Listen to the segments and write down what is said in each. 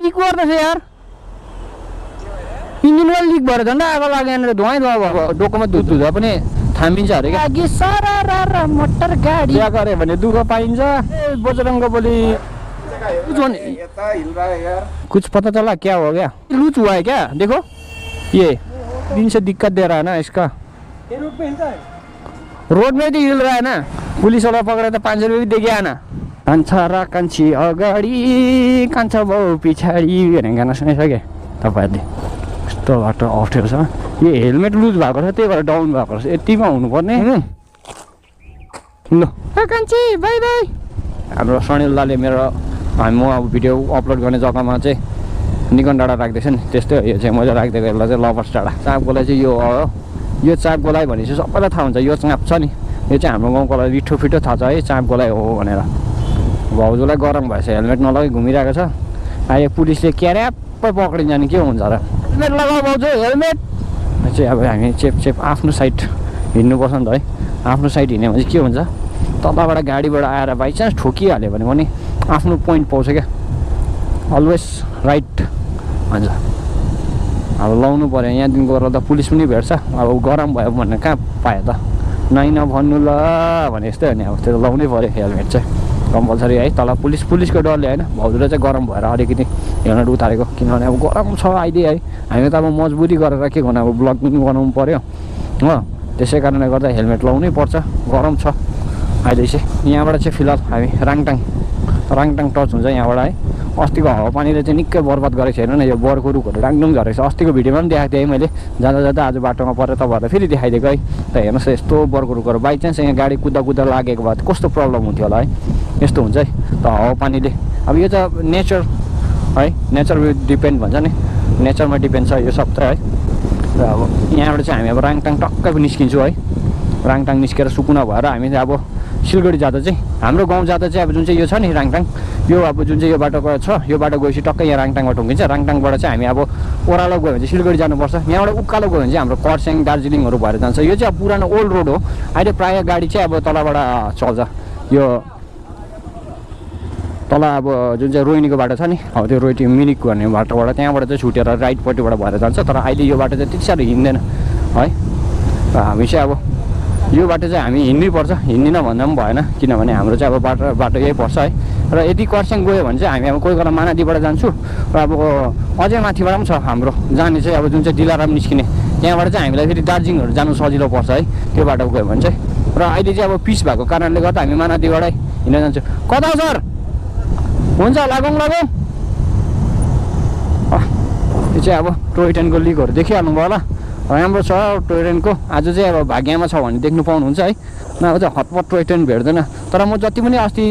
Leak गर्दैछ यार engine वाला लिक भएर झन्डा आगो लाग्यो यहाँनिर धुवाइ भयो डोकोमा दुध धुँदा पनि थामिन्छ अरे क्या सारा मोटर गाडी बिहा गरे भने दुःख पाइन्छ बजरंग बोली कुछ पता चला क्या हो गया लूज हुआ है क्या देखो ये दिन से दिक्कत दे रहा है ना इसका रोड में तो हिल रहा है ना पुलिस वाला पकड़ा तो 500 रुपये भी दे गया ना कान्छा र कान्छी अगाडि कान्छा बाउ पछाडि भनेर गाना सुनाइसके तपाईँहरूले यस्तो बाटो अप्ठ्यारो छ यो हेलमेट लुज भएको छ त्यही भएर डाउन भएको छ यतिमा हुनुपर्ने ल कान्छी बाई बाई हाम्रो सनिल दाले मेरो म अब भिडियो अपलोड गर्ने जग्गामा चाहिँ निकन डाँडा राख्दैछ नि त्यस्तै हो यो चाहिँ मैले राखिदिएको यसलाई चाहिँ लभर्स डाँडा चाँपकोलाई चाहिँ यो हो यो चाँपकोलाई भनेपछि सबैलाई थाहा हुन्छ यो चाँप छ नि यो चाहिँ हाम्रो गाउँकोलाई रिठो फिटो थाहा छ है चाँपकोलाई हो भनेर भाउजूलाई गरम भएछ हेलमेट नलगाइ घुमिरहेको छ अहिले पुलिसले क्याऱ्याप्पै पक्रिन्छ नि के हुन्छ र हेलमेट लगाऊ भाउजू हेलमेट चाहिँ अब हामी चेप आफ्नो साइड हिँड्नुपर्छ नि त है आफ्नो साइड हिँड्यो भने चाहिँ के हुन्छ तलबाट गाडीबाट आएर बाइचान्स ठोकिहाल्यो भने पनि आफ्नो पोइन्ट पाउँछ क्या अलवेज राइट भन्छ अब लाउनु पऱ्यो यहाँदेखि गएर त पुलिस पनि भेट्छ अब गरम भयो भने कहाँ पायो त नै नभन्नु ल भने यस्तै हो नि अब त्यो लाउनै पऱ्यो हेलमेट चाहिँ कम्पलसरी है तल पुलिसको डरले होइन भाउजूले चाहिँ गरम भएर अलिकति हेलमेट उतारेको किनभने अब गरम छ अहिले है हामी त अब मजबुरी गरेर के गर्नु अब ब्लग पनि बनाउनु पऱ्यो हो त्यसै कारणले गर्दा हेलमेट लाउनै पर्छ गरम छ अहिले चाहिँ यहाँबाट चाहिँ फिलहाल हामी राङटाङ टच हुन्छ यहाँबाट है अस्तिको हावापानीले चाहिँ निकै बर्बाद गरेको छैन न यो बरको रुखहरू डाङडुङ झरेको छ अस्तिको भिडियोमा पनि देखाएको थिएँ है मैले जाँदा जाँदा आज बाटोमा परेर तपाईँहरूलाई फेरि देखाइदिएको है त हेर्नुहोस् यस्तो बरको रुखहरू बाइचान्स यहाँ गाडी कुद्दा लागेको भए कस्तो प्रब्लम हुन्थ्यो होला है यस्तो हुन्छ है त हावापानीले अब यो चाहिँ नेचर है नेचर डिपेन्ड भन्छ नि नेचरमा डिपेन्ड छ यो सब त है र अब यहाँबाट चाहिँ हामी अब राङटाङ टक्कै पनि निस्किन्छौँ है राङटाङ निस्केर सुकुना भएर हामी चाहिँ अब सिलगढी जाँदा चाहिँ हाम्रो गाउँ जाँदा चाहिँ अब जुन चाहिँ यो छ नि राङटाङ यो अब जुन चाहिँ यो बाटोको छ यो बाटो गएपछि टक्कै यहाँ राङटाङबाट हुँकिन्छ राङटाङबाट चाहिँ हामी अब ओह्रालो गयो भने चाहिँ सिलगढी जानुपर्छ यहाँबाट उकालो गयो भने चाहिँ हाम्रो खरसाङ दार्जिलिङहरू भएर जान्छ यो चाहिँ अब पुरानो ओल्ड रोड हो अहिले प्रायः गाडी चाहिँ अब तलबाट चल्छ यो तल अब जुन चाहिँ रोहिणीको बाटो छ नि अब त्यो रोहिणी मिरिक भन्ने बाटोबाट त्यहाँबाट चाहिँ छुटेर राइटपट्टिबाट भएर जान्छ तर अहिले यो बाटो चाहिँ त्यति साह्रो हिँड्दैन है र हामी चाहिँ अब यो बाटो चाहिँ हामी हिँड्नै पर्छ हिँड्दिन भन्दा पनि भएन किनभने हाम्रो चाहिँ अब बाटो यही पर्छ है र यदि खरसाङ गयो भने चाहिँ हामी अब कोही बेला मानादीबाट जान्छु र अब अझै माथिबाट पनि छ हाम्रो जाने चाहिँ अब जुन चाहिँ दिलाराम निस्किने त्यहाँबाट चाहिँ हामीलाई फेरि दार्जिलिङहरू जानु सजिलो पर्छ है त्यो बाटो गयो भने चाहिँ र अहिले चाहिँ अब पिच भएको कारणले गर्दा हामी मानादीबाटै हिँड्न जान्छौँ कता सर हुन्छ लागौँ यो चाहिँ अब टोय ट्रेनको लिकहरू देखिहाल्नु भयो होला राम्रो छ टोय ट्रेनको आज चाहिँ अब भाग्यमा छ भने देख्नु पाउनुहुन्छ है नभए चाहिँ हतपत टोय ट्रेन भेट्दैन तर म जति पनि अस्ति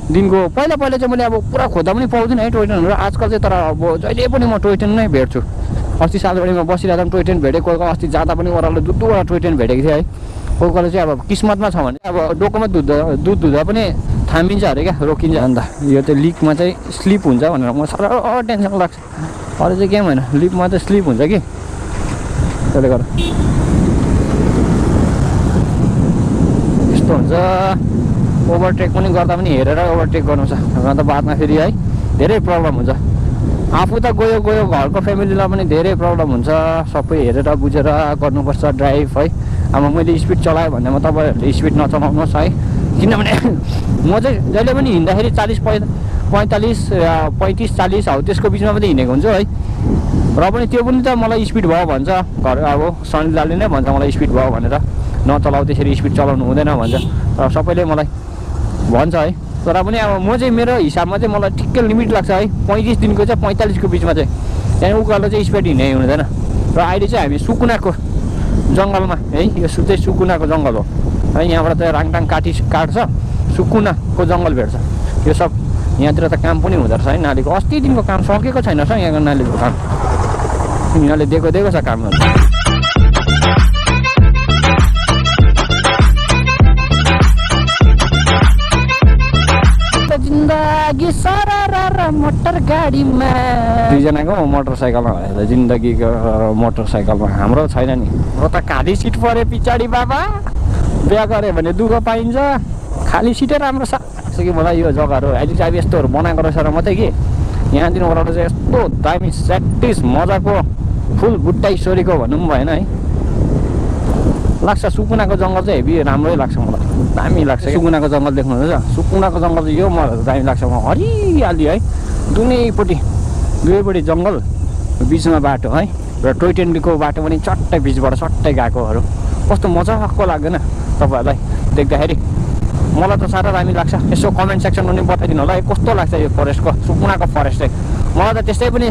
दिनको पहिला चाहिँ मैले अब पुरा खोज्दा पनि पाउँदिनँ है टोय ट्रेनहरू आजकल चाहिँ तर अब जहिले पनि म टोय ट्रेन नै भेट्छु अस्ति सालबारीमा बसिरहेको टोय ट्रेन भेटेँ कोही अस्ति जाँदा पनि ओह्रालो दुईवटा टोय ट्रेन भेटेको थिएँ है कोही कोही चाहिँ अब किस्मतमा छ भने अब डोकोमा दुध धुँदा पनि थामिन्छ अरे क्या रोकिन्छ अन्त यो चाहिँ लिकमा चाहिँ स्लिप हुन्छ भनेर म साह्रो टेन्सन लाग्छ अरू चाहिँ केही होइन लिकमा चाहिँ स्लिप हुन्छ कि त्यसले गर्दा यस्तो हुन्छ ओभरटेक पनि गर्दा पनि हेरेर ओभरटेक गर्नुपर्छ अन्त बादमा फेरि है धेरै प्रब्लम हुन्छ आफू त गयो घरको फ्यामिलीलाई पनि धेरै प्रब्लम हुन्छ सबै हेरेर बुझेर गर्नुपर्छ ड्राइभ है अब मैले स्पिड चलाएँ भने म तपाईँहरूले स्पिड नचलाउनुहोस् है किनभने म चाहिँ जहिले पनि हिँड्दाखेरि 45 35 40 हौ त्यसको बिचमा पनि हिँडेको हुन्छु है र पनि त्यो पनि त मलाई स्पिड भयो भन्छ घर अब सनिलाले नै भन्छ मलाई स्पिड भयो भनेर नचलाऊ त्यसरी स्पिड चलाउनु हुँदैन भन्छ र सबैले मलाई भन्छ है तर पनि अब म चाहिँ मेरो हिसाबमा चाहिँ मलाई ठिक्कै लिमिट लाग्छ है 35 दिनको चाहिँ 45 को बिचमा चाहिँ त्यहाँदेखि उकालो चाहिँ स्पिड हिँड्नै हुँदैन र अहिले चाहिँ हामी सुकुनाको जङ्गलमा है यो चाहिँ सुकुनाको जङ्गल हो है यहाँबाट चाहिँ राङटाङ काट्छ सुकुनाको जङ्गल भेट्छ यो सब यहाँतिर त काम पनि हुँदो रहेछ है नालीको अस्ति दिनको काम सकेको छैन रहेछ यहाँको नालीको काम यिनीहरूले दिएको छ कामहरू जिन्दगी सारा मोटर गाडीमा दुईजनाको मोटरसाइकलमा भयो जिन्दगीको मोटरसाइकलमा हाम्रो छैन नि म त खाली सिट पऱ्यो पछाडि बाबा बिहा गऱ्यो भने दुःख पाइन्छ खाली सिटै राम्रो छ कि मलाई यो जग्गाहरू अहिले चाहिँ अब यस्तोहरू बनाएको रहेछ र मात्रै कि यहाँदेखि ओह्रालो चाहिँ यस्तो दामी स्याटिस मजाको फुल बुट्टाइ सोरीको भनौँ भएन है। लाग्छ सुकुनाको जङ्गल चाहिँ हेभी राम्रै लाग्छ मलाई, दामी लाग्छ। सुकुनाको जङ्गल देख्नुहुन्छ, सुकुनाको जङ्गल चाहिँ यो मलाई दामी लाग्छ। हरियाली है, दुवैपट्टि जङ्गल, बिचमा बाटो है, र टोय ट्रेनको बाटो पनि चट्टै बिचबाट सट्टै गएकोहरू कस्तो मजाको लाग्दैन तपाईँहरूलाई देख्दाखेरि? मलाई त साह्रै दामी लाग्छ। यसो कमेन्ट सेक्सनमा पनि बताइदिनु होला है कस्तो लाग्छ यो फरेस्टको, सुकुनाको फरेस्ट चाहिँ। मलाई त त्यस्तै पनि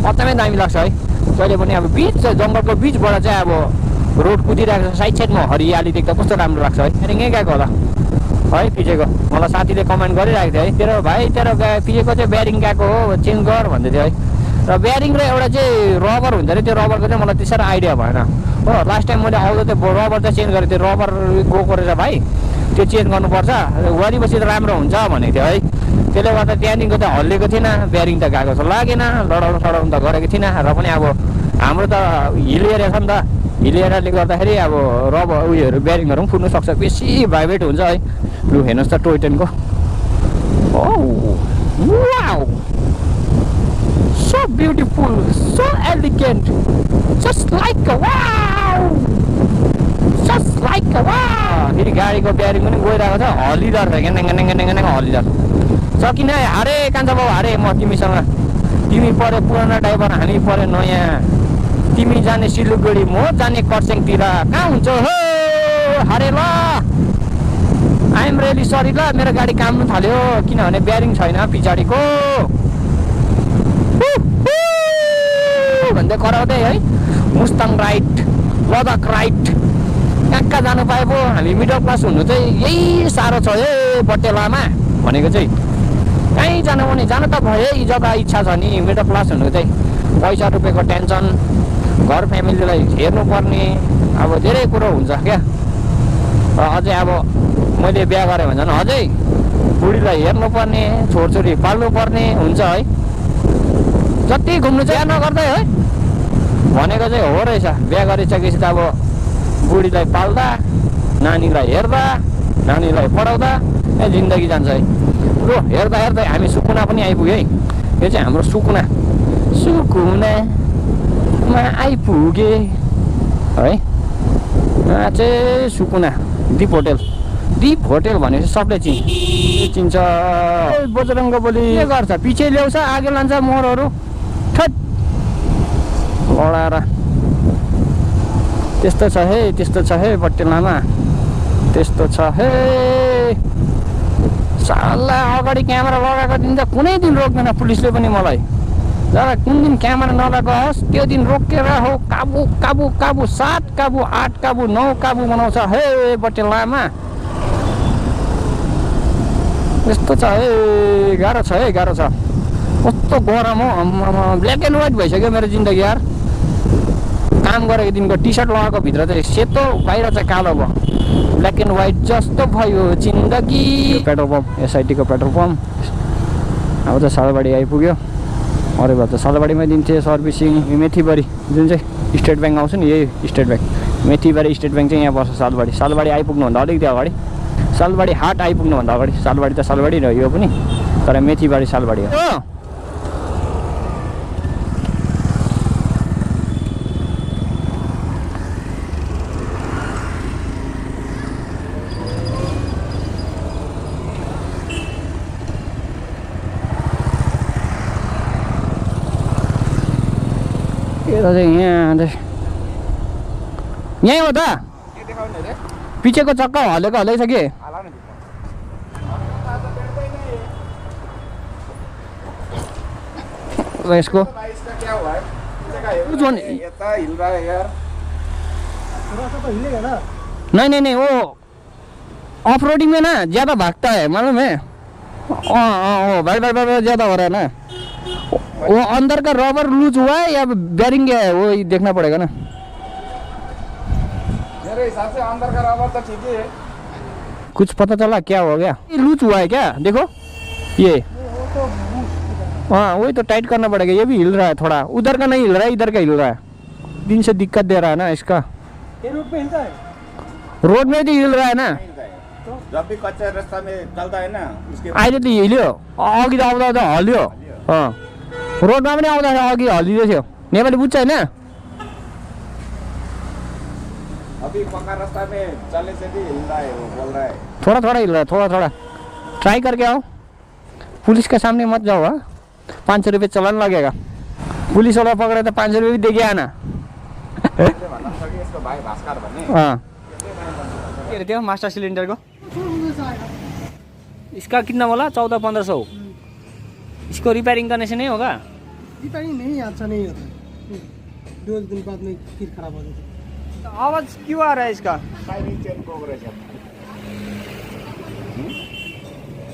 अचम्मै दामी लाग्छ है। कहिले पनि अब बिच जङ्गलको बिचबाट चाहिँ अब रोड कुदिरहेको छ, साइड साइडमा हरियाली देख्दा कस्तो राम्रो लाग्छ है। ब्यारिङै गएको होला है पिछेको, मलाई साथीले कमेन्ट गरिरहेको थियो है, तेरो भाइ तेरो पिछेको चाहिँ ब्यारिङ गएको हो, चेन्ज गर भन्दै थियो है। र ब्यारिङ र एउटा चाहिँ रबर हुन्छ अरे, त्यो रबरको चाहिँ मलाई त्यसरी आइडिया भएन हो। लास्ट टाइम मैले आउँदा त्यो रबर चाहिँ चेन्ज गरेको थिएँ, रबर गएको रहेछ भाइ, त्यो चेन्ज गर्नुपर्छ, वरिपछि त राम्रो हुन्छ भनेको थियो है। त्यसले गर्दा त्यहाँदेखिको त हल्लिएको थिएन, ब्यारिङ त गएको जस्तो लागेन, लडाउनु सडाउनु त गरेको थिइनँ। र पनि अब हाम्रो त हिल एरिया छ नि त, हिल एरियाले गर्दाखेरि अब रबर उयोहरू ब्यारिङहरू पनि फुट्नु सक्छ, बेसी भाइब्रेट हुन्छ है। लु हेर्नुहोस् त टोय ट्रेनको, wow so beautiful, so elegant, just like a wow, just like a wow। फेरि गाडीको ब्यारिङ पनि गइरहेको छ, हल्लिदार छ, गेनेङ हल्लिदार सकिन हारे कान्छा बाबु हारे। म तिमीसँग, तिमी पऱ्यो पुरानो ड्राइभर, हामी पऱ्यो नयाँ, तिमी जाने सिलगढी, म जाने खरसाङतिर, कहाँ हुन्छ हो हारे ल। आइएम रियली सरी ल, मेरो गाडी काम्नु थाल्यो किनभने ब्यारिङ छैन पछाडिको भन्दै कराउँदै है। मुस्ताङ राइट, लद्दाख राइट, कहाँ जानु पाए पो। हामी मिडल क्लास हुनु चाहिँ यही साह्रो छ है बटेलामा भनेको चाहिँ। कहीँ जानु भने जानु त भयो, यी जग्गा इच्छा छ नि। मिडल क्लास हुनु चाहिँ पैसा रुपियाँको टेन्सन, घर फ्यामिलीलाई हेर्नुपर्ने, अब धेरै कुरो हुन्छ क्या। र अझै अब मैले बिहा गरेँ भने झन् अझै बुढीलाई हेर्नुपर्ने, छोरछोरी पाल्नुपर्ने हुन्छ है। जति घुम्नु चाहिँ नगर्दै है भनेको चाहिँ हो रहेछ। बिहा गरिसकेपछि त अब बुढीलाई पाल्दा, नानीलाई हेर्दा, नानीलाई पढाउँदा जिन्दगी जान्छ है। लु हेर्दा हेर्दै हामी सुकुना पनि आइपुग्यो है। यो चाहिँ हाम्रो सुकुनामा आइपुगे है। यहाँ चाहिँ सुकुना दिप होटेल भनेपछि सबले चिन्छ। बजरङ्ग बली के गर्छ, पछि ल्याउँछ, आगे लान्छ मोरहरू ठट लडाएर। त्यस्तो छ है बटेलामा, त्यस्तो छ है। साला अगाडि क्यामेरा लगाएको दिन त कुनै दिन रोक्दैन पुलिसले पनि मलाई। जरा कुन दिन क्यामेरा नलाएको होस् त्यो दिन रोकेर हो काबु 7 काबु 8 काबु 9 काबु बनाउँछ है बटेलामा। यस्तो छ है, गाह्रो छ है, गाह्रो छ। कस्तो गरम हो, ब्ल्याक एन्ड व्हाइट भइसक्यो मेरो जिन्दगी यार। काम गरेको दिनको टी सर्ट लगाएको भित्र चाहिँ सेतो, बाहिर चाहिँ कालो भयो, ब्ल्याक एन्ड व्हाइट जस्तो भयो जिन्दगी। पेट्रोल पम्प, एसआइटीको पेट्रोल पम्प। अब चाहिँ सालबाडी आइपुग्यो। अरे भए त सालबाडीमै दिन्थे सर्भिसिङ। मेथीबारी जुन चाहिँ स्टेट ब्याङ्क आउँछ नि, यही स्टेट ब्याङ्क, मेथीबारी स्टेट ब्याङ्क चाहिँ यहाँ पर्छ सालबाडी आइपुग्नुभन्दा अलिकति अगाडि, सालबाडी हाट आइपुग्नुभन्दा अगाडि। सालबाडी त सालबाडी र यो पनि, तर मेथीबारी सालबाडी हो। यहीँ हो त, पिछेको चक्का हल्लेको छ कि? इसको नहीं वो ऑफ रोडिंग में ना ज़्यादा भागता है मालूम है। भाई ज़्यादा हो रहा है ना। वो अंदर का रबर लूज हुआ है या बेरिंग है, वो देखना पड़ेगा ना। मेरे हिसाब से अंदर का रबर तो ठीक ही है। कुछ पता चला क्या हो गया? लूज हुआ है क्या? देखो ये, हाँ वही तो टाइट करना पड़ेगा। ये भी हिल रहा है थोड़ा, उधर का नहीं हिल रहा है, इधर का हिल रहा है। दिन से दिक्कत दे रहा है ना इसका। ये रोड पे हिलता है, रोड में भी हिल रहा है ना। तो जब भी कच्चा रास्ता में चलता है ना उसके अहिले त हिल्यो, अघि त आउँदा हल्यो। रोडमा पनि आउँदाखेरि अघि हल्लिँदै थियो। नेपाली बुझ्छ होइन? अभी पक्का रास्ता में चलने से भी हिल रहा है, वो बोल रहा है। थोड़ा थोड़ा हिल रहा है, थोड़ा थोड़ा ट्राई करके आओ। पुलिस के सामने मत जाओ। हाँ, 500 रुपये चलान लगेगा। पुलिस वाला पकड़े तो 500 रुपये भी दे के आना। इसको भाई भास्कर भन्ने हाँ, के अरे त्यो मास्टर सिलिंडर को इसका कितना बोला? 1400-1500। इसको रिपेयरिंग करने से नहीं होगा? रिपेयरिंग नहीं अच्छा नहीं होता, 2 दिन बाद में फिर खराब हो जाता है। आवाज क्यों आ रहा है इसका? टाइमिंग चेंज प्रोग्रेस है।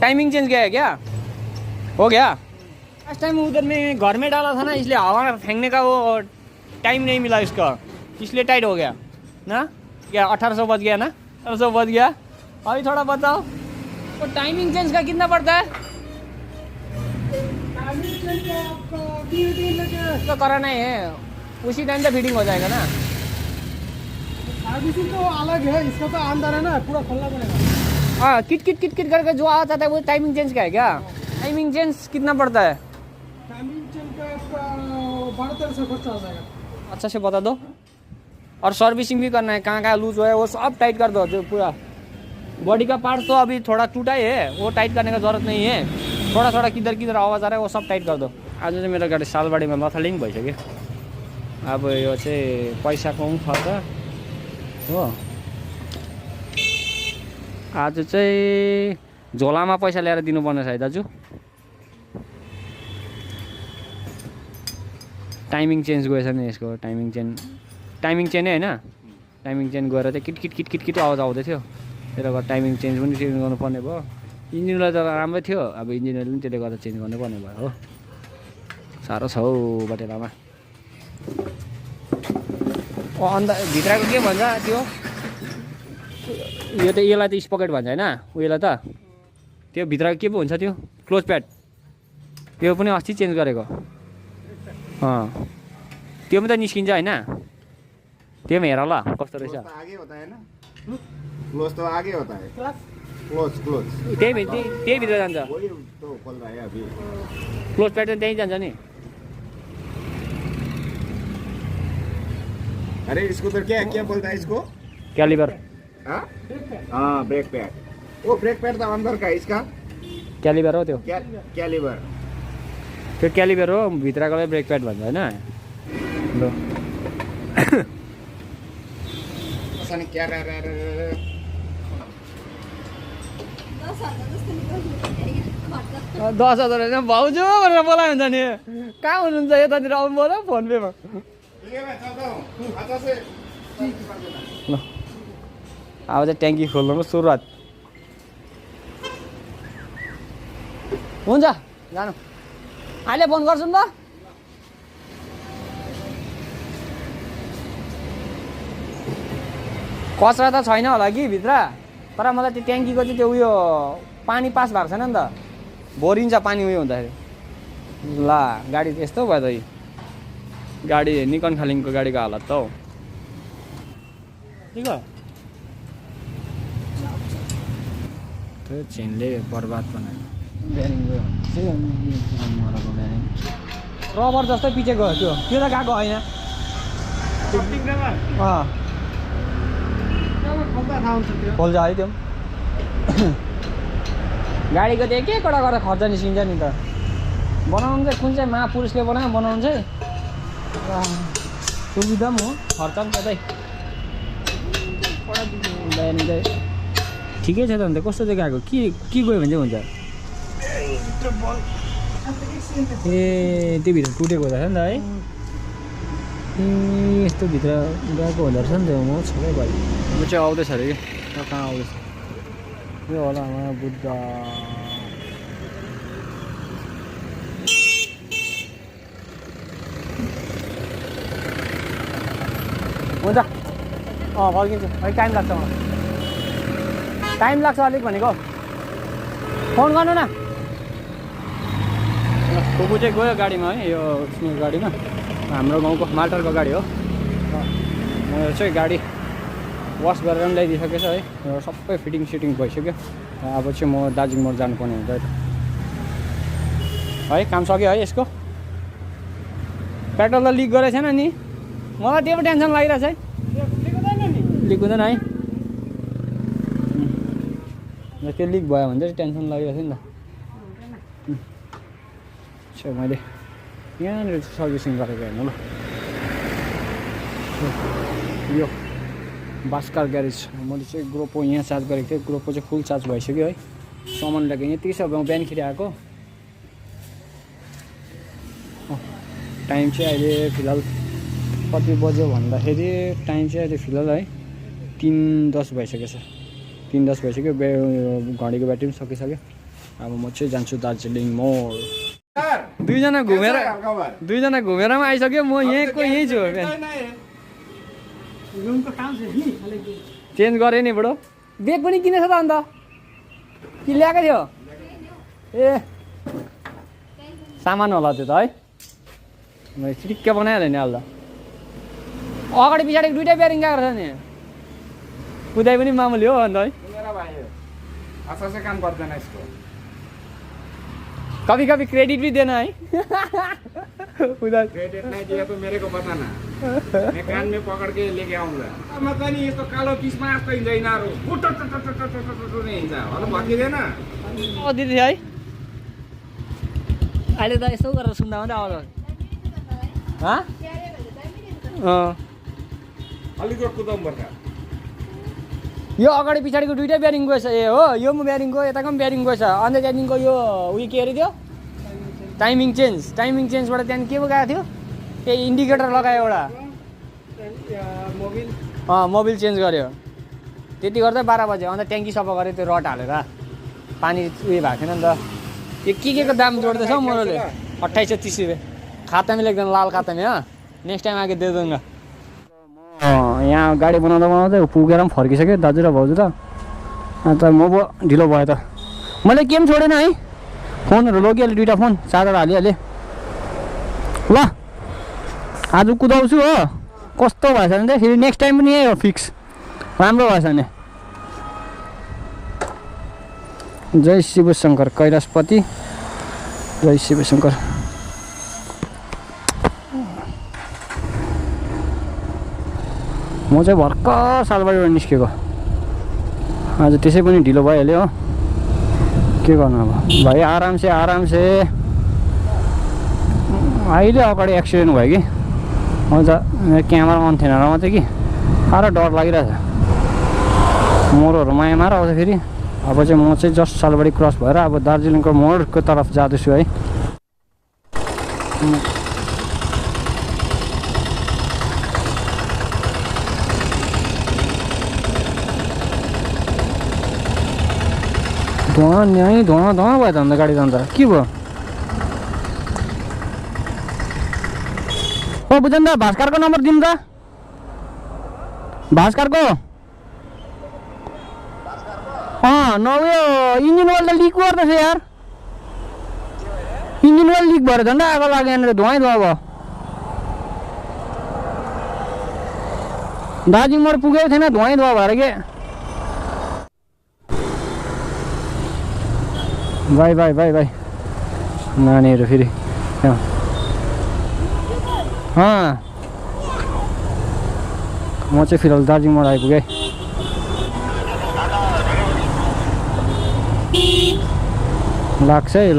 टाइमिंग चेंज गया है क्या? हो गया? लास्ट टाइम उधर में घर में डाला था ना, इसलिए हवा फेंकने का वो टाइम नहीं मिला इसका, इसलिए टाइट हो गया ना। क्या 1800 बज गया ना? 1800 बज गया। अभी थोड़ा बताओ तो टाइमिंग चेंज का कितना पड़ता है? तो कराना ही है, उसी टाइम पे फिटिंग हो जाएगा ना। सर्विसिंग तो अलग है, इसका तो अंदर है ना, पूरा खोलना पड़ेगा। हाँ, किट किट किट किट करके जो आता था वो टाइमिंग चेंज का है क्या? टाइमिंग चेंज कितना पड़ता है? टाइमिंग चेंज का आपका 1200 खर्चा आ जाएगा। अच्छा से बता दो। और सर्विसिंग भी करना है, कहाँ कहाँ लूज हो है वो सब टाइट कर दो। जो पूरा बॉडी का पार्ट तो अभी थोड़ा टूटा ही है, वो टाइट करने का जरूरत नहीं है। थोड़ा थोड़ा किधर किधर आवाज आ रहा है वो सब टाइट कर दो। आज चाहिँ मेरो गाडी सालबारीमा लथालिङ भइसक्यो। अब यो चाहिँ पैसाको पनि खर्च हो। आज चाहिँ झोलामा पैसा ल्याएर दिनुपर्ने छ है दाजु। टाइमिङ चेन्ज गएछ नि यसको। टाइमिङ चेन्ज नै होइन, टाइमिङ चेन्ज गएर चाहिँ किट किट किट किट किट आवाज आउँदै थियो। त्यसले गर्दा टाइमिङ चेन्ज पनि चेन्ज गर्नुपर्ने भयो। इन्जिनलाई त राम्रै थियो, अब इन्जिनले पनि त्यसले गर्दा चेन्ज गर्नुपर्ने भयो हो। साह्रो छ हौ बटेलामा। अन्त भित्रको के भन्छ त्यो? यो त यसलाई त स्पकेट भन्छ होइन, उयोलाई त त्यो भित्रको के पो हुन्छ त्यो? Close pad. त्यो पनि अस्ति चेन्ज गरेको। त्यो पनि त निस्किन्छ होइन? त्यो पनि हेर ल कस्तो रहेछ। आगे होता है ना, क्लोज तो आगे होता है। क्लोज क्लोज त्यही भित्र जान्छ। वही तो खोल रहा है अभी। क्लोज प्याड त्यहीँ जान्छ नि। अरे इसको तो क्या क्या बोलता है इसको? क्यालिबर। हाँ हाँ, ब्रेक पैड। वो ब्रेक पैड तो अंदर का है इसका। क्यालिबर हो त्यो। कैलिबर। त्यो क्यालिबर हो, भित्रकोलाई ब्रेक प्याड भन्छ होइन? ल अनि क्या रे रे रे रे। 10,000 होइन भाउजू भनेर बोलायो हुन्छ नि। कहाँ हुनुहुन्छ यतातिर आउनु बोल फोन पेमा। ठीक है मैं चलता हूँ। अच्छा से ल अब चाहिँ ट्याङ्की खोल्नुको सुरुवात हुन्छ। जानु अहिले फोन गर्छु नि त। कचरा त छैन होला कि भित्र, तर मलाई त्यो ट्याङ्कीको चाहिँ त्यो उयो पानी पास भएको छैन नि त, भरिन्छ पानी उयो हुँदाखेरि। ला गाडी यस्तो भयो त। गाडी निकन खालिङको गाडीको हालत त हौ। ठिक हो। त्यो चेनले बर्बाद बनायो। ब्यारिङ गयो रबर जस्तै पछि गयो त्यो। त्यो त गएको होइन। खोल्छ है त्यो गाडीको त्यो के कडा गरेर खर्च निस्किन्छ नि त। बनाउनु चाहिँ कुन चाहिँ महापुरुषले बनाउनु चाहिँ सुविधा पनि हो, खर्च पनि त्यतै। ब्यारिङ चाहिँ ठिकै छ त। अन्त कस्तो चाहिँ गएको के गयो भने चाहिँ हुन्छ? ए त्यो भित्र टुटेको हुँदो रहेछ नि त है। ए यस्तो भित्र गएको हुँदो रहेछ नि त। म छक्कै भयो। म चाहिँ आउँदैछ अरे कि कहाँ आउँदैछ यो होला बुद्ध। हुन्छ फर्किन्छु। अलिक टाइम लाग्छ मलाई, टाइम लाग्छ अलिक भनेको। फोन गर्नु न। फुपू चाहिँ गयो गाडीमा है, यो उसको गाडीमा, हाम्रो गाउँको माल्टरको गाडी हो। म चाहिँ गाडी वास गरेर पनि ल्याइदिइसकेछ है, यो सबै फिटिङ सिटिङ भइसक्यो। अब चाहिँ म दार्जिलिङ मोड जानुपर्ने हुन्छ है। काम सक्यो है यसको। पेट्रोल त लिक गरेको छैन नि मलाई त्यो पो टेन्सन लागिरहेछ है लिक हुँदैन है त्यो लिक भयो भने चाहिँ टेन्सन लागिरहेछ नि त मैले यहाँनिर सर्भिसिङ गरेको हेर्नु ल यो भास्कर ग्यारेज मैले चाहिँ ग्रोपो यहाँ चार्ज गरेको थिएँ ग्रोपो चाहिँ फुल चार्ज भइसक्यो है सामान ल्याएको यति सब बिहानखेरि आएको टाइम चाहिँ अहिले फिलहाल कति बज्यो भन्दाखेरि टाइम चाहिँ अहिले फिलहाल है 3:10 भइसक्यो छ 3:10 भइसक्यो घडीको ब्याट्री पनि सकिसक्यो अब म चाहिँ जान्छु दार्जिलिङ मोड दुईजना घुमेरमा आइसक्यो म यहीँ छु चेन्ज गरेँ नि बडो ब्याग पनि किनेछ त अन्त कि ल्याएको थियो ए सामान होला त्यो त है मैले चिक्क बनाइहालेँ नि अहिले अगाडि पछाडि दुइटै ब्यारिङ गएको छ नि कुदाइ पनि मामुली हो अन्त है काम गर्दैन यसको कभी कभी क्रेडिट भी देना है उधर क्रेडिट नहीं दिया तो मेरे को बताना मैं कान में पकड़ के लेके आऊंगा मतलब नहीं ये तो कालो किसमा जस्तो हिँड्छ यिनीहरू नहीं हिँड्छ होला भनिदिँदैन दिदी है अहिले त यसो गरेर सुन्दा मात्रै आउँछ अलिक कुदाउनु पर्छ यो अगाडि पछाडिको दुइटै ब्यारिङ गएछ ए हो यो पनि ब्यारिङ गयो यताको पनि ब्यारिङ गएछ अन्त त्यहाँदेखिको यो उयो के अरे त्यो टाइमिङ चेन्जबाट त्यहाँदेखि के पो गएको थियो त्यही इन्डिकेटर लगायो एउटा मोबिल चेन्ज गर्यो त्यति गर्दा 12 बज्यो अन्त ट्याङ्की सफा गरेँ त्यो रड हालेर पानी उयो भएको थिएन नि त त्यो के को दाम जोड्दैछ हौ मैले 2830 रुपियाँ खाता में लेख्दैन लाल खाता में नेक्स्ट टाइम आके दे दूँगा यहाँ गाडी बनाउँदै पुगेर पनि फर्किसक्यो दाजु र भाउजू त अन्त म पो ढिलो भयो त मैले केही पनि छोडेन है फोनहरू लगिहालेँ दुइटा फोन चार्जर हालिहालेँ ल आज कुदाउँछु हो कस्तो भएछ भने चाहिँ फेरि नेक्स्ट टाइम पनि यही हो फिक्स राम्रो भएछ भने जय शिवशङ्कर कैलाशपति जय शिवशङ्कर म चाहिँ भर्खर सालबारीबाट निस्केको आज त्यसै पनि ढिलो भइहाल्यो हो के गर्नु अब भाइ आराम से अहिले अगाडि एक्सिडेन्ट भयो कि म त क्यामेरा अन थिएन र मात्रै कि साह्रो डर लागिरहेछ मोडहरू मायामा र आउँछ फेरि अब चाहिँ म चाहिँ जस्ट सालबारी क्रस भएर अब दार्जिलिङको मोडको तर्फ जाँदैछु है धुवा भयो त अन्त गाडी जान्छ के भयो ओ बुझ्नु त भास्करको नम्बर दिनु त भास्करको नउयो इन्जिन ओइल त लिक गर्दैछ यार इन्जिन ओइल लिक भएर झन्डै आगो लाग्यो यहाँनिर धुवा भयो दार्जिलिङबाट पुगेको थिएन धुवा भएर के भाइ नानीहरू फेरि म चाहिँ फिलहाल दार्जिलिङबाट आइपुगेँ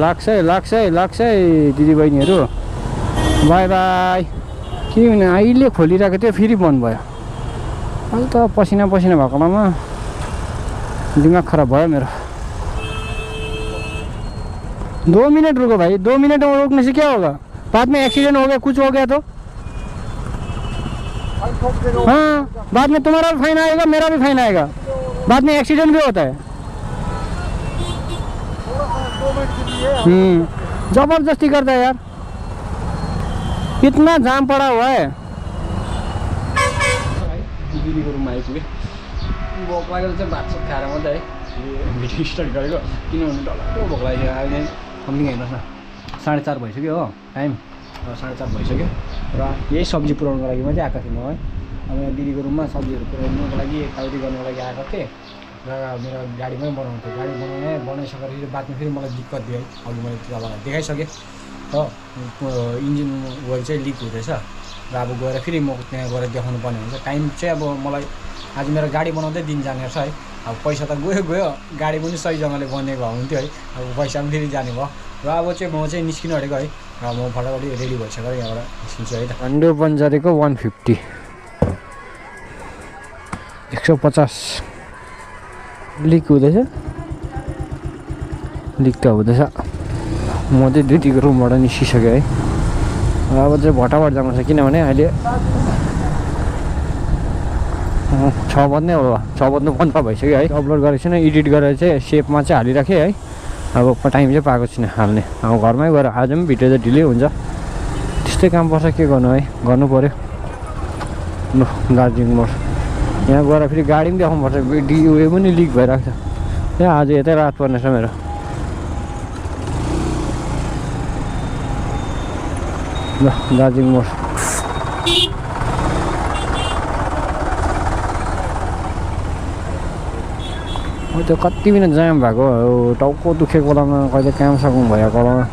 लाग्छ है दिदीबहिनीहरू बाई के भने अहिले खोलिरहेको थियो फेरि बन्द भयो अहिले त पसिना भएको बेलामा दिमाग खराब भयो मेरो 2 मिनट रुको भाई 2 मिनट में रोकने से क्या होगा बाद में एक्सीडेंट हो गया कुछ हो गया तो हाँ बाद में तुम्हारा भी फाइन आएगा मेरा भी फाइन आएगा बाद में एक्सीडेंट भी होता है जबरदस्ती करता है यार इतना जाम पड़ा हुआ है दीदी को रूम में आइपुगे भोक लागेर चाहिँ भात सात खाएर मात्रै है भिडियो स्टार्ट गरेको किनभने डल्लो भोक लाग्यो अहिले कम्ती हेर्नुहोस् न 4:30 भइसक्यो हो टाइम 4:30 भइसक्यो र यही सब्जी पुऱ्याउनुको लागि मात्रै आएको थिएँ म है अब यहाँ दिदीको रुममा सब्जीहरू पुऱ्याउनुको लागि यताउति गर्नुको लागि आएको थिएँ र मेरो गाडीमै बनाउँथेँ गाडी बनाइसकेर बादमा फेरि मलाई दिक्कत दियो है अघि मैले तपाईँलाई देखाइसकेँ हो इन्जिन ओइल चाहिँ लिक हुँदैछ र अब गएर फेरि म त्यहाँ गएर देखाउनु पर्ने हुन्छ टाइम चाहिँ अब मलाई आज मेरो गाडी बनाउँदै दिन जाने रहेछ है अब पैसा त गयो गाडी पनि सही जग्गाले बनेको हुन्थ्यो है अब पैसा पनि फेरि जाने भयो र अब चाहिँ म चाहिँ निस्किनु अटेको है र म फटाफट रेडी भइसकेर यहाँबाट निस्किन्छु है त हन्डो पन्जारीको 150 150 लिक हुँदैछ लिक त हुँदैछ म चाहिँ ड्युटीको रुमबाट निस्किसकेँ है अब चाहिँ भटाभट जानु छ किनभने अहिले 6 बज्ने होला 6 बज्नु 15 भइसक्यो है अपलोड गरेको छैन एडिट गरेर चाहिँ सेपमा चाहिँ हालिराखेँ है अब टाइम चाहिँ पाएको छुइनँ हाल्ने अब घरमै गएर आज पनि भिडियो चाहिँ ढिलै हुन्छ त्यस्तै काम पर्छ के गर्नु है गर्नु पऱ्यो ल दार्जिलिङ मोड यहाँ गएर फेरि गाडी पनि देखाउनु पर्छ उयो पनि लिक भइरहेको छ यहाँ आज यतै रात पर्नेछ मेरो ल दार्जिलिङ मोड त्यो कति बिना जाम भएको टाउको दुखेको बेलामा कहिले काम सक्नु भएको बेलामा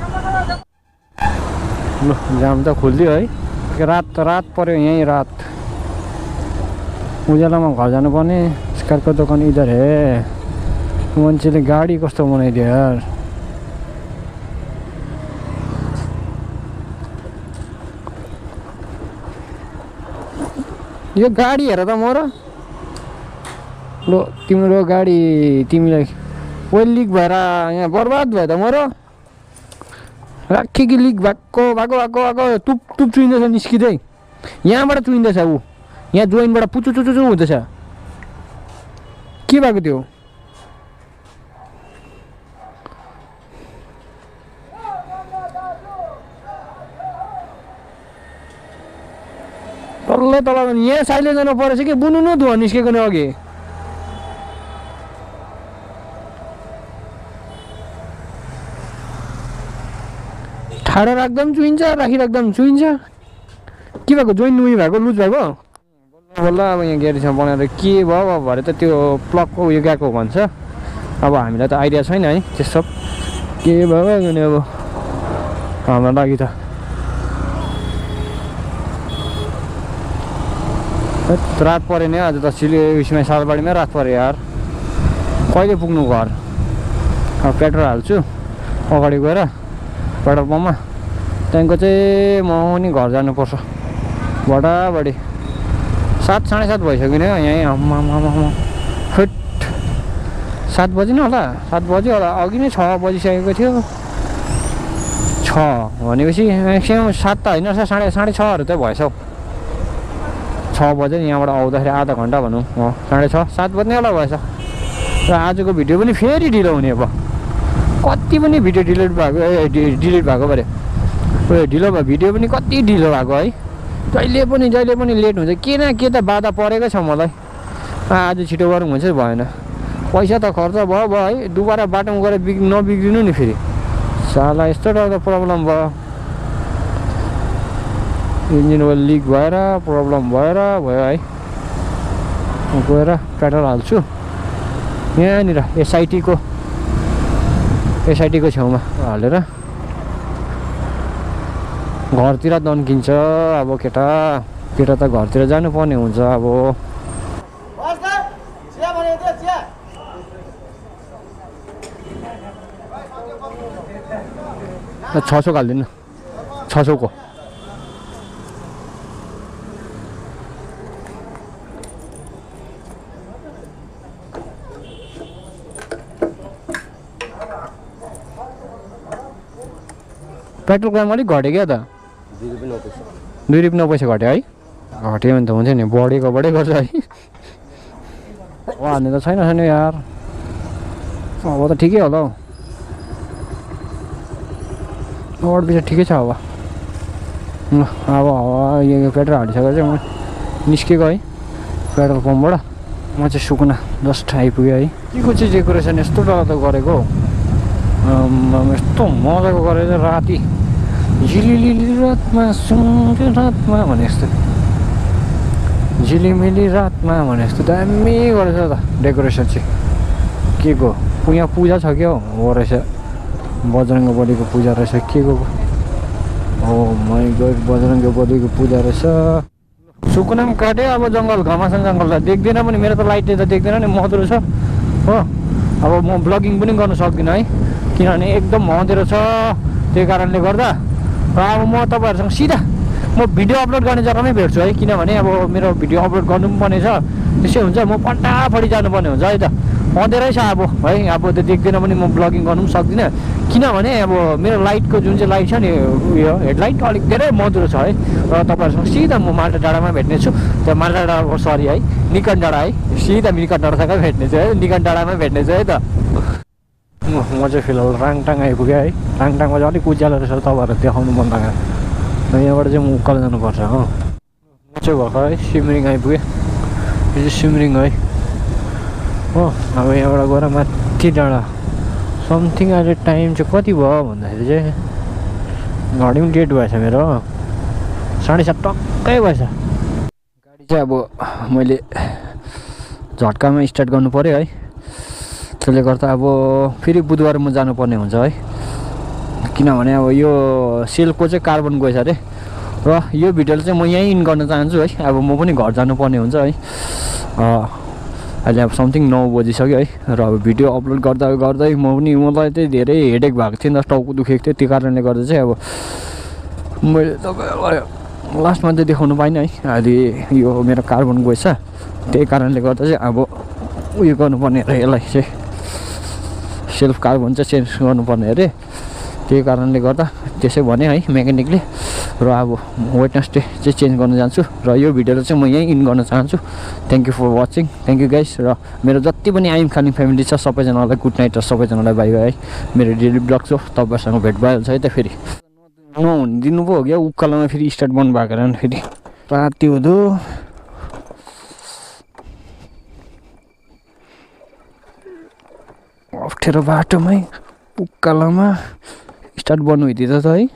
ल जाम त खुलिदियो है रात पऱ्यो यहीँ रात उज्यालोमा घर जानुपर्ने स्कारको दोकान इधर हे मान्छेले गाडी कस्तो बनाइदियो यार यो गाडी हेर त म र लो तिम्रो गाडी तिमीलाई ओइल लिक भएर यहाँ बर्बाद भयो त म र राखे कि लिक भएको तुप चुइँदैछ निस्किँदै यहाँबाट चुइँदैछ ऊ यहाँ जोइनबाट पुचु हुँदैछ के भएको त्यो तल यहाँ साइलेन्स जानु परेछ कि बुनु धुवा निस्केको नि अघि ठाडो राख्दा पनि चुइन्छ राखिराख्दा पनि चुइन्छ के भएको जोइन उयो भएको लुज भएको बल्ल अब यहाँ ग्यारेजमा बनाएर के भयो भरे त त्यो प्लगको उयो गएको भन्छ अब हामीलाई त आइडिया छैन है त्यो सब के भयो भने अब हाम्रो लागि त रात पऱ्यो नि आज त उयसमा सालबारीमै रात पऱ्यो यार कहिले पुग्नु घर अब पेट्रोल हाल्छु अगाडि गएर पेट्रोल पम्पमा त्यहाँदेखिको चाहिँ म नि घर जानुपर्छ बडाबडी 7 साढे 7 भइसक्यो नि यहीँ आम्मा फिट 7 बजी न होला 7 बजी होला अघि नै 6 बजिसकेको थियो 6 भनेपछि म्याक्सिमम् 7 त होइन साढे 6हरू त भएछ हौ 6 बजे यहाँबाट आउँदाखेरि आधा घन्टा भनौँ 6:30 7 बज्ने होला भएछ र आजको भिडियो पनि फेरि ढिलो हुने अब कति पनि भिडियो डिलिट भएको पऱ्यो उयो ढिलो भयो भिडियो पनि कति ढिलो भएको है जहिले पनि लेट हुन्छ के न के त बाधा परेकै छ मलाई आज छिटो गरौँ भने चाहिँ भएन पैसा त खर्च भयो है दुबारा बाटोमा गएर नबिग्रिनु नि फेरि साला यस्तो डरको प्रब्लम भयो इन्जिन ओइल लिक भएर प्रब्लम भयो है गएर पेट्रोल हाल्छु यहाँनिर एसआइटीको छेउमा हालेर घरतिर दन्किन्छ अब केटा त घरतिर जानुपर्ने हुन्छ अब 600 हालिदिनु 600 को पेट्रोल दाम अलिक घट्यो क्या त 2 रुपियाँ 9 पैसा घट्यो है घट्यो भने त हुन्छ नि बढेको गर्छ है हाल्ने त छैन यार अब त ठिकै होला हौ अरू पिछा ठिकै छ अब यो पेट्रोल हालिसकेर चाहिँ म निस्केको है पेट्रोल पम्पबाट म चाहिँ सुकुना जस्ट आइपुगेँ है के चाहिँ डेकोरेसन यस्तो डरलाग्दो गरेको यस्तो मजाको गरेर राति झिलिलिली रातमा सुनको रातमा भने जस्तो झिलिमिली रातमा भने जस्तो दामी गरेछ त डेकोरेसन चाहिँ के को यहाँ पूजा छ क्या हो रहेछ बजरङ्ग बलीको पूजा रहेछ के को हो माई गड बजरङ्ग बलीको पूजा रहेछ सुकुनाम काट्यो अब जङ्गल घमासान जङ्गल देख्दैन पनि मेरो त लाइटले त देख्दैन नि मधुरो छ हो अब म ब्लगिङ पनि गर्न सक्दिनँ है किनभने एकदम मधुरो छ त्यही कारणले गर्दा र अब म तपाईँहरूसँग सिधा म भिडियो अपलोड गर्ने जग्गामै भेट्छु है किनभने अब मेरो भिडियो अपलोड गर्नु पनि पर्ने छ त्यसै हुन्छ म फटाफटी जानुपर्ने हुन्छ है त अँधेरै छ अब है अब त देख्दैन पनि म ब्लगिङ गर्नु पनि सक्दिनँ किनभने अब मेरो लाइटको जुन चाहिँ लाइट छ नि उयो हेडलाइट अलिक धेरै मधुरो छ है र तपाईँहरूसँग सिधा म माल्टा डाँडामा भेट्नेछु त्यो माल्टा डाँडाको सरी है निकन डाँडा है सिधा निकन डाँडासँग भेट्नेछु है निकन डाँडामै भेट्नेछु है त म चाहिँ फिलहाल राङटाङ आइपुगेँ है राङटाङमा चाहिँ अलिक उज्यालो रहेछ तपाईँहरूलाई देखाउनु मन लाग्यो यहाँबाट चाहिँ म उकालो जानुपर्छ हो म चाहिँ भर्खर है सिमरिङ आइपुगेँ यो चाहिँ सिमरिङ है हो अब यहाँबाट गएर माथि डाँडा समथिङ अहिले टाइम चाहिँ कति भयो भन्दाखेरि चाहिँ घडी पनि डेट भएछ मेरो 7:30 टक्कै भएछ गाडी चाहिँ अब मैले झट्कामा स्टार्ट गर्नु पऱ्यो है त्यसले गर्दा अब फेरि बुधबार म जानुपर्ने हुन्छ है किनभने अब यो सेलको चाहिँ कार्बन गएछ अरे र यो भिडियोले चाहिँ म यहीँ इन गर्न चाहन्छु है अब म पनि घर जानुपर्ने हुन्छ है अहिले अब समथिङ 9 बजिसक्यो है र अब भिडियो अपलोड गर्दा गर्दै मलाई चाहिँ धेरै हेडेक भएको थियो नि त टाउको दुखेको थियो त्यो कारणले गर्दा चाहिँ अब मैले तपाईँलाई लास्टमा चाहिँ देखाउनु पाइनँ है अहिले यो मेरो कार्बन गएछ त्यही कारणले गर्दा चाहिँ अब उयो गर्नुपर्ने अरे यसलाई चाहिँ सेल्फ कार्बन चाहिँ चेन्ज गर्नुपर्ने अरे त्यही कारणले गर्दा त्यसै भने है मेकानिकले र अब वेडनेसडे चाहिँ चेन्ज गर्न जान्छु र यो भिडियोलाई चाहिँ म यहीँ इन गर्न चाहन्छु thank you for watching thank you guys र मेरो जति पनि आइएम खालिङ फ्यामिली छ सबैजनालाई गुड नाइट र सबैजनालाई बाई बाई है मेरो डेली ब्लग छ तपाईँहरूसँग भेट भइहाल्छ है त फेरि नहुनु दिनु पो हो क्या उकालोमा फेरि स्टार्ट बन्द भएको कारण फेरि राति हुँदो अप्ठ्यारो बाटोमै उकालोमा स्टार्ट बन्द भइदिँदा त है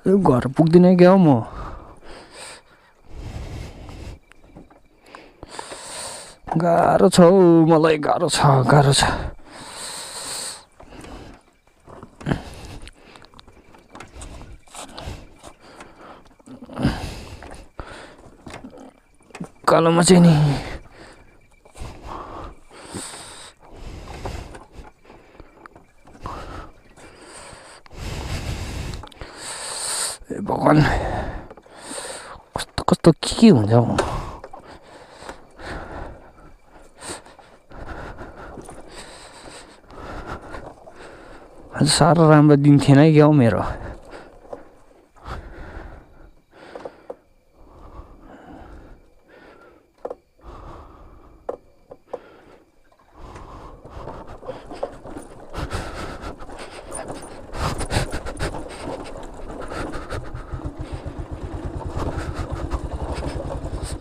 घर पुग्दिनँ क्या हौ म गाह्रो छ हौ मलाई गाह्रो छ उकालोमा चाहिँ नि भगवान् कस्तो कस्तो के हुन्छ हौ आज साह्रो राम्रो दिन थिएन है क्या हौ मेरो